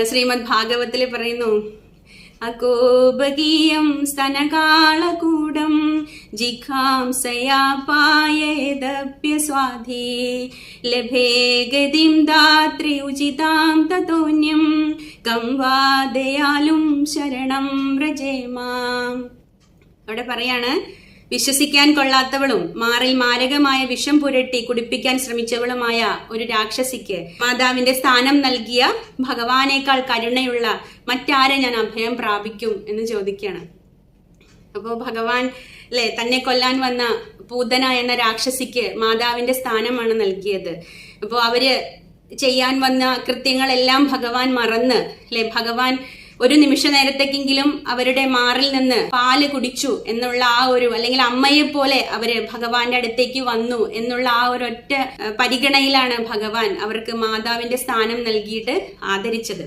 ശ്രീമദ് ഭാഗവത്തില് പറയുന്നു, അകോപകീയം സ്തനകാളകൂടം ജിഘാംസയാ പായേദപ്യസ്വാധി ലഭേ ഗതിം ധാത്രി ഉചിതാം തതോന്യം കം വാ ദയാലും ശരണം വ്രജേമാം. അവിടെ പറയാണ്, വിശ്വസിക്കാൻ കൊള്ളാത്തവളും മാറിൽ മാരകമായ വിഷം പുരട്ടി കുടിപ്പിക്കാൻ ശ്രമിച്ചവളുമായ ഒരു രാക്ഷസിക്ക് മാതാവിന്റെ സ്ഥാനം നൽകിയ ഭഗവാനേക്കാൾ കരുണയുള്ള മറ്റാരെ ഞാൻ അഭയം പ്രാപിക്കും എന്ന് ചോദിക്കുകയാണ്. അപ്പോ ഭഗവാൻ തന്നെ കൊല്ലാൻ വന്ന പൂതന എന്ന രാക്ഷസിക്ക് മാതാവിന്റെ സ്ഥാനമാണ് നൽകിയത്. അപ്പോ അവര് ചെയ്യാൻ വന്ന കൃത്യങ്ങളെല്ലാം ഭഗവാൻ മറന്ന് ഭഗവാൻ ഒരു നിമിഷ നേരത്തേക്കെങ്കിലും അവരുടെ മാറിൽ നിന്ന് പാല് കുടിച്ചു എന്നുള്ള അല്ലെങ്കിൽ അമ്മയെ പോലെ അവര് ഭഗവാന്റെ അടുത്തേക്ക് വന്നു എന്നുള്ള ഒരൊറ്റ പരിഗണനയിലാണ് ഭഗവാൻ അവർക്ക് മാതാവിന്റെ സ്ഥാനം നൽകിയിട്ട് ആദരിച്ചത്.